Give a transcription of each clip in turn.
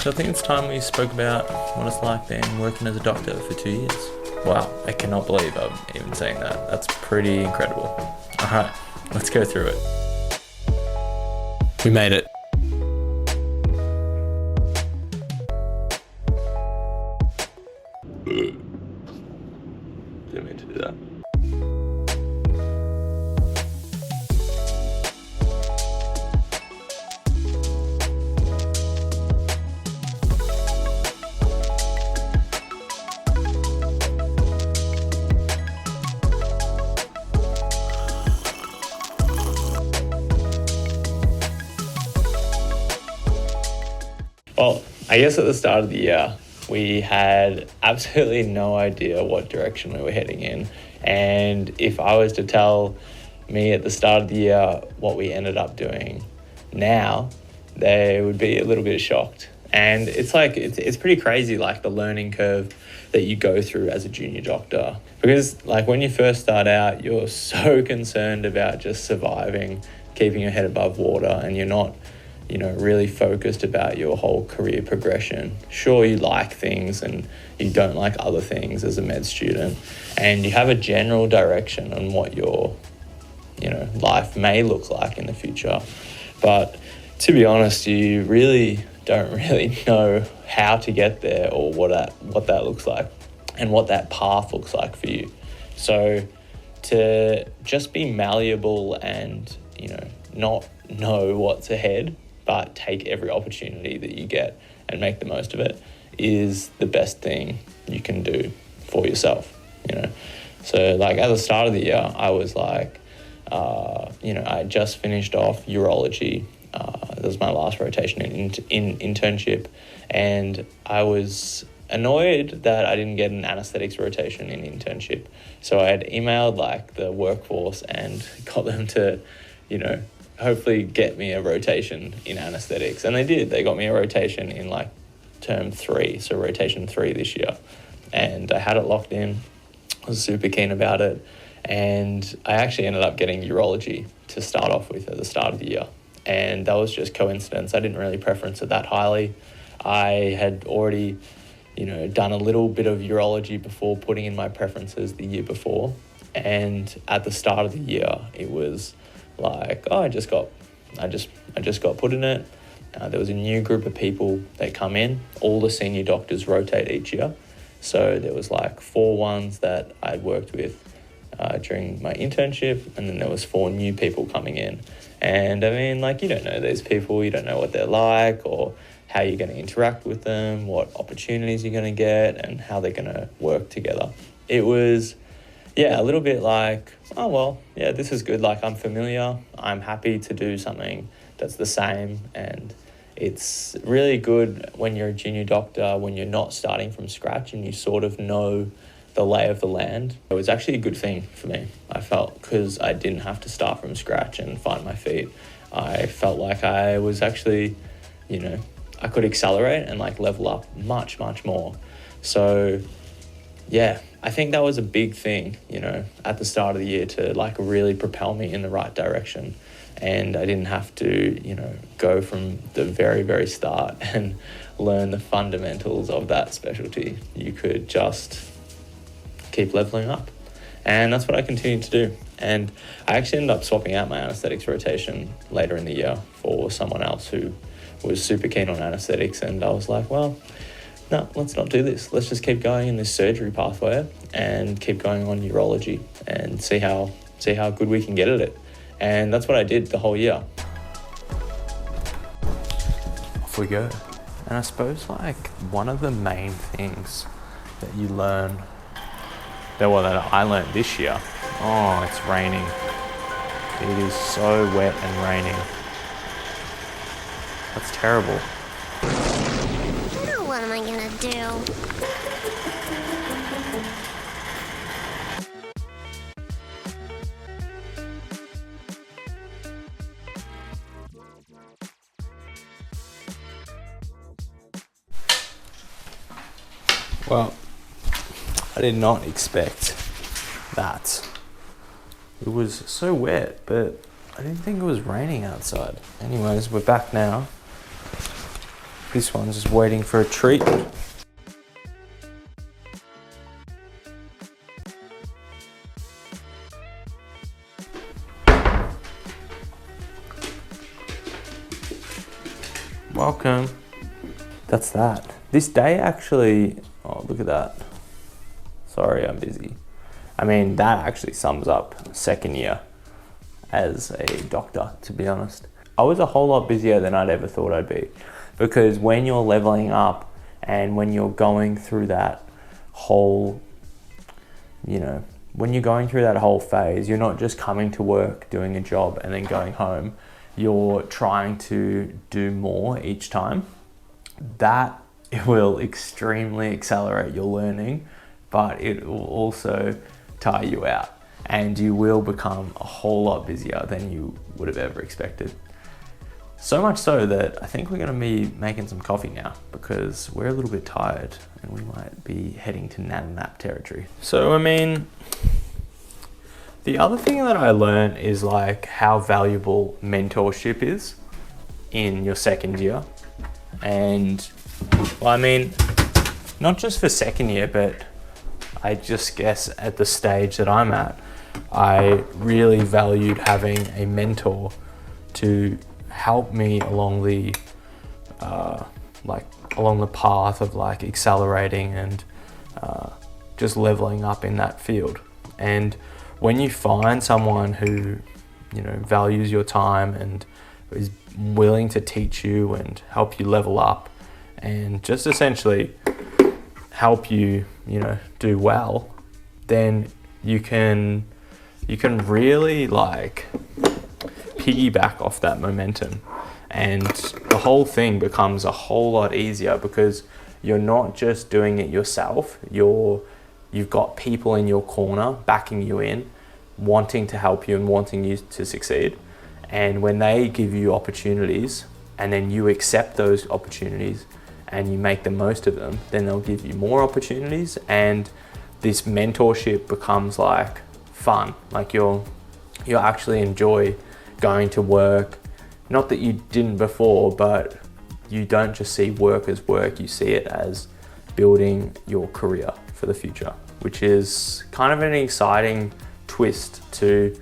So I think it's time we spoke about what it's like being working as a doctor for 2 years. Wow, I cannot believe I'm even saying that. That's pretty incredible. Alright, let's go through it. We made it. Didn't mean to do that. Well, I guess at the start of the year, we had absolutely no idea what direction we were heading in. And if I was to tell me at the start of the year what we ended up doing now, they would be a little bit shocked. And it's pretty crazy, like the learning curve that you go through as a junior doctor. Because like when you first start out, you're so concerned about just surviving, keeping your head above water, and you're not really focused about your whole career progression. Sure, you like things and you don't like other things as a med student, and you have a general direction on what your, life may look like in the future. But to be honest, you really don't really know how to get there or what that looks like and what that path looks like for you. So to just be malleable and, not know what's ahead, but take every opportunity that you get and make the most of it is the best thing you can do for yourself, So like at the start of the year, I was like, I just finished off urology. That was my last rotation in internship. And I was annoyed that I didn't get an anesthetics rotation in internship. So I had emailed like the workforce and got them to, hopefully get me a rotation in anesthetics. And they did. They got me a rotation in like term 3, so rotation 3 this year. And I had it locked in. I was super keen about it. And I actually ended up getting urology to start off with at the start of the year. And that was just coincidence. I didn't really preference it that highly. I had already, done a little bit of urology before putting in my preferences the year before. And at the start of the year, it was like, I just got put in it. There was a new group of people that come in. All the senior doctors rotate each year. So there was like 4 ones that I'd worked with during my internship, and then there was 4 new people coming in. And I mean, like, you don't know these people, you don't know what they're like or how you're going to interact with them, what opportunities you're going to get, and how they're going to work together. It was, a little bit like, this is good. Like, I'm familiar. I'm happy to do something that's the same. And it's really good when you're a junior doctor, when you're not starting from scratch and you sort of know the lay of the land. It was actually a good thing for me, I felt, because I didn't have to start from scratch and find my feet. I felt like I was actually, I could accelerate and like level up much, much more. So I think that was a big thing, at the start of the year to like really propel me in the right direction. And I didn't have to, go from the very, very start and learn the fundamentals of that specialty. You could just keep leveling up. And that's what I continued to do. And I actually ended up swapping out my anesthetics rotation later in the year for someone else who was super keen on anesthetics. And I was like, well, no, let's not do this. Let's just keep going in this surgery pathway and keep going on urology and see how good we can get at it. And that's what I did the whole year. Off we go. And I suppose like one of the main things that you learn, that I learned this year, it's raining. It is so wet and raining. That's terrible. Now what am I gonna do? Well, I did not expect that. It was so wet, but I didn't think it was raining outside. Anyways, we're back now. This one's just waiting for a treat. Welcome. That's that. This day actually, oh, look at that. Sorry, I'm busy. I mean, that actually sums up second year as a doctor, to be honest. I was a whole lot busier than I'd ever thought I'd be, because when you're leveling up and when you're going through that whole, when you're going through that whole phase, you're not just coming to work, doing a job and then going home. You're trying to do more each time. That will extremely accelerate your learning, but it will also tire you out, and you will become a whole lot busier than you would have ever expected. So much so that I think we're going to be making some coffee now, because we're a little bit tired and we might be heading to nap territory. So, I mean, the other thing that I learned is like how valuable mentorship is in your second year. And well, I mean, not just for second year, but I just guess at the stage that I'm at, I really valued having a mentor to help me along the path of like accelerating and just leveling up in that field. And when you find someone who, values your time and is willing to teach you and help you level up and just essentially help you, do well, then you can really like piggyback off that momentum, and the whole thing becomes a whole lot easier because you're not just doing it yourself. You've got people in your corner backing you in, wanting to help you and wanting you to succeed. And when they give you opportunities and then you accept those opportunities and you make the most of them, then they'll give you more opportunities, and this mentorship becomes like fun. Like you'll actually enjoy going to work. Not that you didn't before, but you don't just see work as work, you see it as building your career for the future, which is kind of an exciting twist to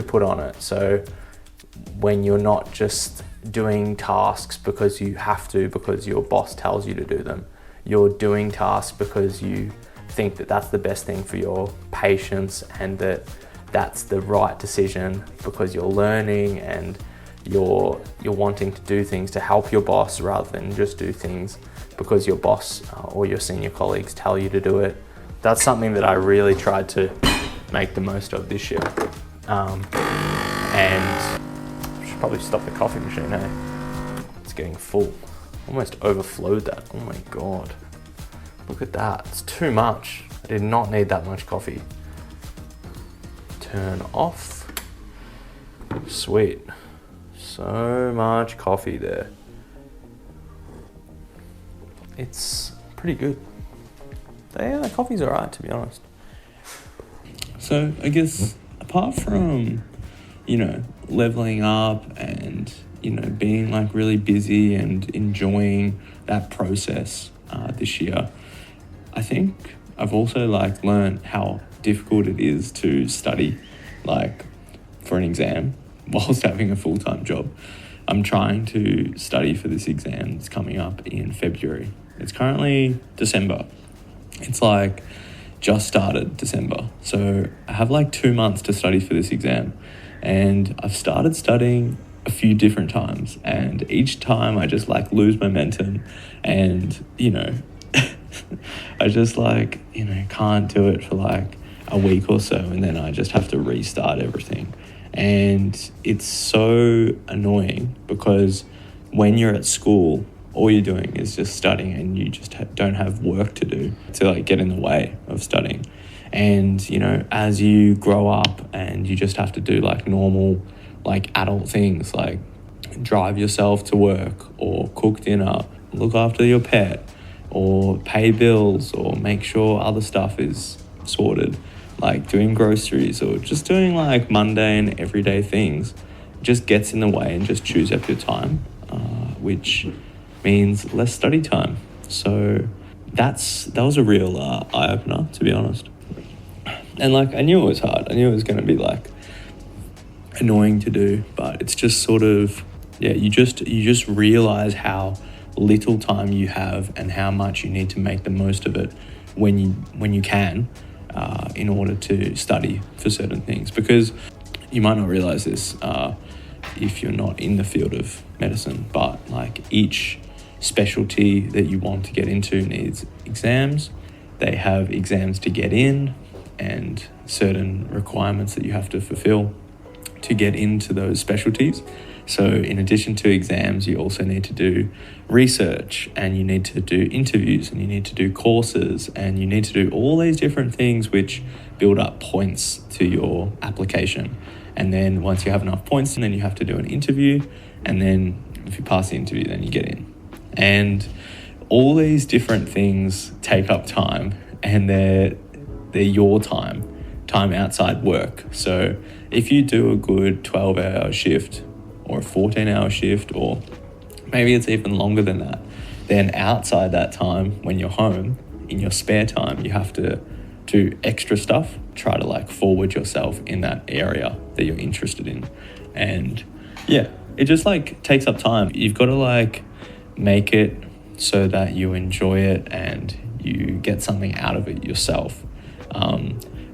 put on it. So when you're not just doing tasks because you have to, because your boss tells you to do them, you're doing tasks because you think that that's the best thing for your patients and that that's the right decision, because you're learning and you're wanting to do things to help your boss rather than just do things because your boss or your senior colleagues tell you to do it. That's something that I really tried to make the most of this year. And I should probably stop the coffee machine, hey? It's getting full. Almost overflowed that. Oh my God. Look at that. It's too much. I did not need that much coffee. Turn off. Sweet. So much coffee there. It's pretty good. Yeah, the coffee's alright, to be honest. So I guess apart from, leveling up and, being like really busy and enjoying that process this year, I think I've also like learned how difficult it is to study like for an exam whilst having a full-time job. I'm trying to study for this exam that's coming up in February. It's currently December. It's like just started December. So I have like 2 months to study for this exam, and I've started studying a few different times, and each time I just like lose momentum and, I just like, can't do it for like a week or so, and then I just have to restart everything. And it's so annoying because when you're at school, all you're doing is just studying, and you just don't have work to do to like get in the way of studying. And, as you grow up and you just have to do like normal, like adult things, like drive yourself to work or cook dinner, look after your pet or pay bills or make sure other stuff is sorted, like doing groceries or just doing like mundane everyday things, just gets in the way and just chews up your time, which means less study time. So that was a real eye-opener, to be honest. And like, I knew it was hard. I knew it was going to be like annoying to do, but it's just sort of, you just realize how little time you have and how much you need to make the most of it when you can, in order to study for certain things. Because you might not realize this if you're not in the field of medicine, but like each specialty that you want to get into needs exams. They have exams to get in and certain requirements that you have to fulfill to get into those specialties. So in addition to exams, you also need to do research, and you need to do interviews, and you need to do courses, and you need to do all these different things which build up points to your application. And then once you have enough points, then you have to do an interview, and then if you pass the interview, then you get in. And all these different things take up time, and they're your time outside work. So if you do a good 12-hour shift or a 14-hour shift, or maybe it's even longer than that, then outside that time, when you're home, in your spare time, you have to do extra stuff, try to like forward yourself in that area that you're interested in. And it just like takes up time. You've got to like make it so that you enjoy it and you get something out of it yourself.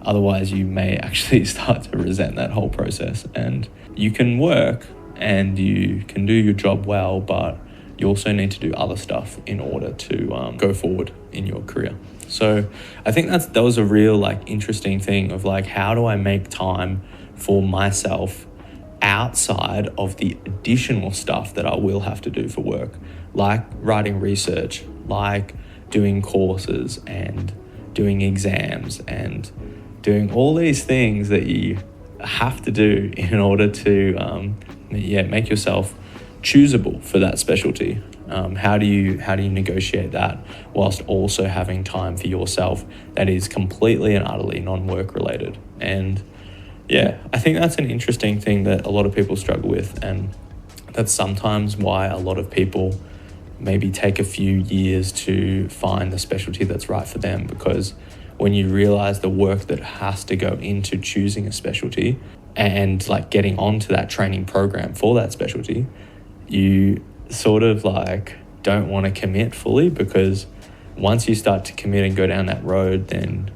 Otherwise you may actually start to resent that whole process. And you can work and you can do your job well, but you also need to do other stuff in order to go forward in your career. So I think that was a real like interesting thing of like, how do I make time for myself outside of the additional stuff that I will have to do for work, like writing research, like doing courses and doing exams and doing all these things that you have to do in order to make yourself choosable for that specialty. How do you negotiate that whilst also having time for yourself that is completely and utterly non-work related? And I think that's an interesting thing that a lot of people struggle with, and that's sometimes why a lot of people maybe take a few years to find the specialty that's right for them, because when you realize the work that has to go into choosing a specialty and like getting onto that training program for that specialty, you sort of like don't want to commit fully, because once you start to commit and go down that road, then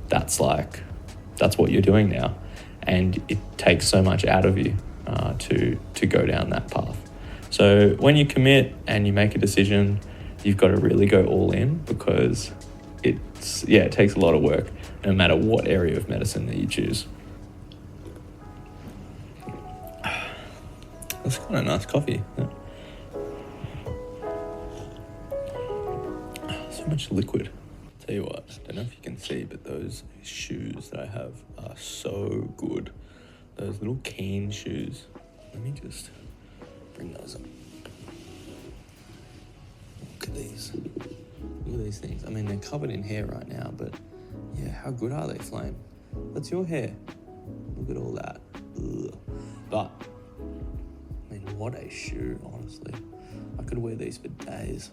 that's what you're doing now, and it takes so much out of you to go down that path. So when you commit and you make a decision, you've got to really go all in, because it takes a lot of work no matter what area of medicine that you choose. That's kind of nice coffee. Yeah. So much liquid. Tell you what, I don't know if you can see, but those shoes that I have are so good. Those little cane shoes. Let me just bring those up. Look at these. Look at these things. I mean, they're covered in hair right now, but how good are they, Flame? That's your hair. Look at all that. Ugh. But, I mean, what a shoe, honestly. I could wear these for days.